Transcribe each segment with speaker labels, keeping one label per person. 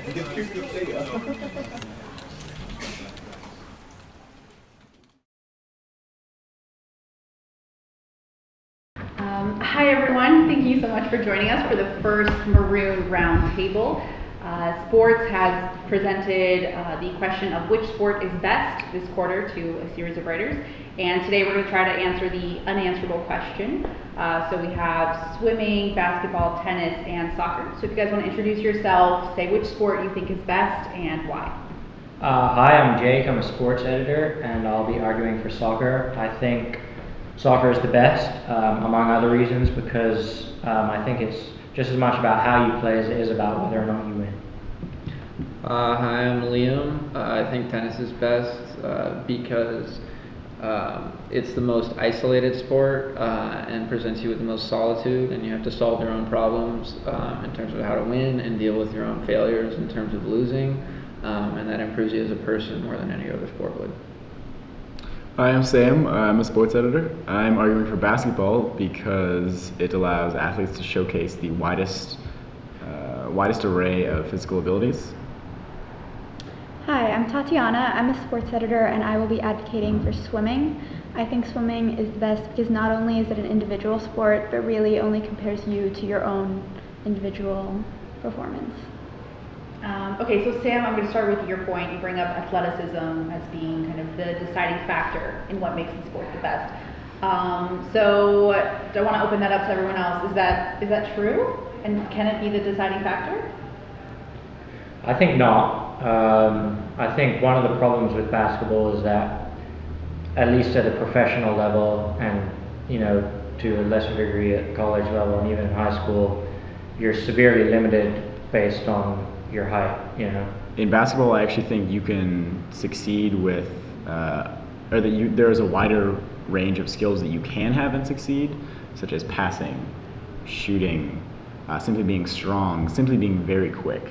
Speaker 1: Hi everyone, thank you so much for joining us for the first Maroon Roundtable. Sports has presented the question of which sport is best this quarter to a series of writers, and today we're going to try to answer the unanswerable question. So we have swimming, basketball, tennis, and soccer. So if you guys want to introduce yourself, say which sport you think is best and why.
Speaker 2: Hi, I'm Jake. I'm a sports editor, and I'll be arguing for soccer. I think soccer is the best, among other reasons, because I think it's just as much about how you play as it is about whether or not you win.
Speaker 3: Hi, I'm Liam. I think tennis is best because it's the most isolated sport and presents you with the most solitude, and you have to solve your own problems in terms of how to win and deal with your own failures in terms of losing, and that improves you as a person more than any other sport would.
Speaker 4: Hi, I'm Sam. I'm a sports editor. I'm arguing for basketball because it allows athletes to showcase the widest array of physical abilities.
Speaker 5: Hi, I'm Tatiana. I'm a sports editor, and I will be advocating for swimming. I think swimming is the best because not only is it an individual sport, but really only compares you to your own individual performance.
Speaker 1: Okay, so Sam, I'm going to start with your point. You bring up athleticism as being kind of the deciding factor in what makes the sport the best. So I want to open that up to everyone else. Is that true? And can it be the deciding factor?
Speaker 2: I think not. I think one of the problems with basketball is that, at least at a professional level, and to a lesser degree at college level and even in high school, you're severely limited based on your height.
Speaker 4: In basketball, I actually think you can succeed with, there is a wider range of skills that you can have and succeed, such as passing, shooting, simply being strong, simply being very quick.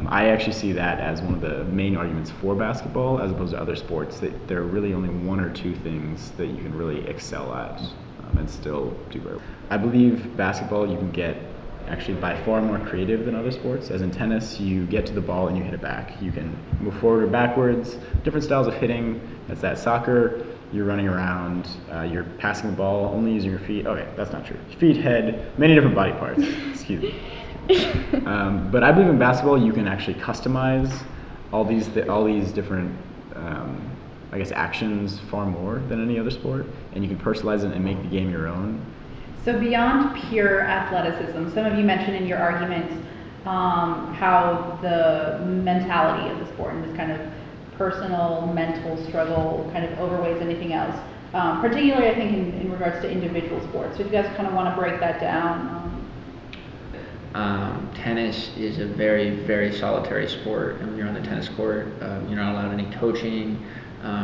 Speaker 4: I actually see that as one of the main arguments for basketball, as opposed to other sports, that there are really only one or two things that you can really excel at and still do very well. I believe basketball you can get actually by far more creative than other sports. As in tennis, you get to the ball and you hit it back. You can move forward or backwards, different styles of hitting. That's that. Soccer, you're running around, you're passing the ball, only using your feet. Okay, that's not true. Feet, head, many different body parts. Excuse me. But I believe in basketball you can actually customize all these different actions far more than any other sport, and you can personalize it and make the game your own.
Speaker 1: So beyond pure athleticism, some of you mentioned in your arguments how the mentality of the sport and this kind of personal mental struggle kind of overweighs anything else, particularly I think in regards to individual sports. So if you guys kind of want to break that down.
Speaker 3: Tennis is a very, very solitary sport, and when you're on the tennis court, you're not allowed any coaching,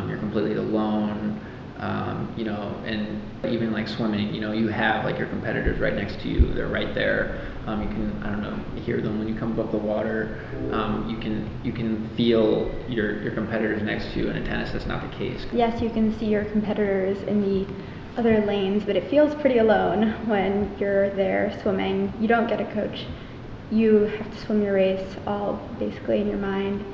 Speaker 3: you're completely alone. And even like swimming, you have like your competitors right next to you. They're right there. You can, hear them when you come above the water. You can feel your competitors next to you. And in tennis, that's not the case.
Speaker 5: Yes, you can see your competitors in the other lanes, but it feels pretty alone when you're there swimming. You don't get a coach. You have to swim your race all basically in your mind.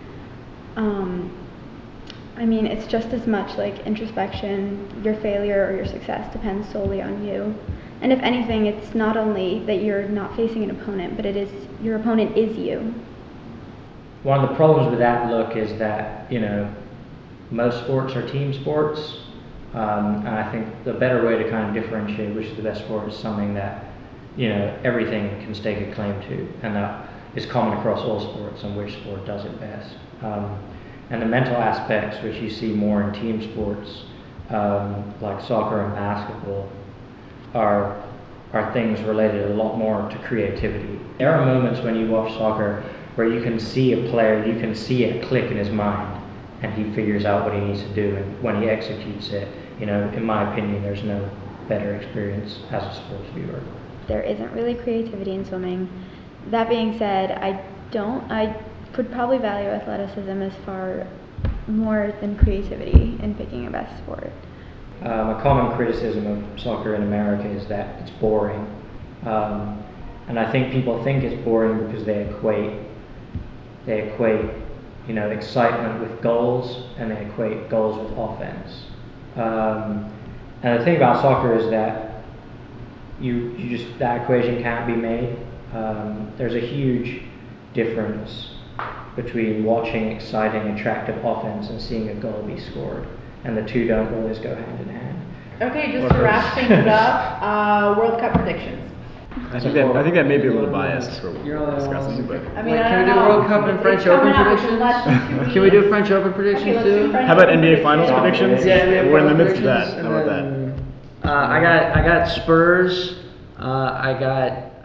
Speaker 5: It's just as much like introspection. Your failure or your success depends solely on you. And if anything, it's not only that you're not facing an opponent, but your opponent is you.
Speaker 2: One of the problems with that look is that, most sports are team sports. And I think the better way to kind of differentiate which is the best sport is something that, everything can stake a claim to, and that is common across all sports, and which sport does it best. And the mental aspects, which you see more in team sports, like soccer and basketball, are things related a lot more to creativity. There are moments when you watch soccer where you can see a player, you can see it click in his mind, and he figures out what he needs to do, and when he executes it, in my opinion, there's no better experience as a sports viewer.
Speaker 5: There isn't really creativity in swimming. That being said, I would probably value athleticism as far more than creativity in picking a best sport.
Speaker 2: A common criticism of soccer in America is that it's boring. And I think people think it's boring because they equate they equate, excitement with goals, and they equate goals with offense. And the thing about soccer is that that equation can't be made. There's a huge difference between watching exciting, attractive offense and seeing a goal be scored, and the two don't always go hand in hand.
Speaker 1: Okay, just to wrap things up, World Cup predictions.
Speaker 4: I think that may be a little biased for what we're discussing, but
Speaker 1: I mean,
Speaker 3: Can we
Speaker 1: I
Speaker 3: do
Speaker 1: don't know.
Speaker 3: World Cup and
Speaker 1: It's
Speaker 3: French Open
Speaker 1: coming up in
Speaker 3: predictions?
Speaker 1: less than 2
Speaker 3: Can we do
Speaker 1: weeks.
Speaker 3: French Open
Speaker 1: Okay,
Speaker 3: predictions
Speaker 1: let's do
Speaker 3: too?
Speaker 1: French
Speaker 4: how about
Speaker 1: Open
Speaker 4: NBA Finals
Speaker 1: predictions.
Speaker 4: predictions?
Speaker 3: Yeah,
Speaker 4: We're in the midst of that. How about that?
Speaker 3: I got Spurs. I got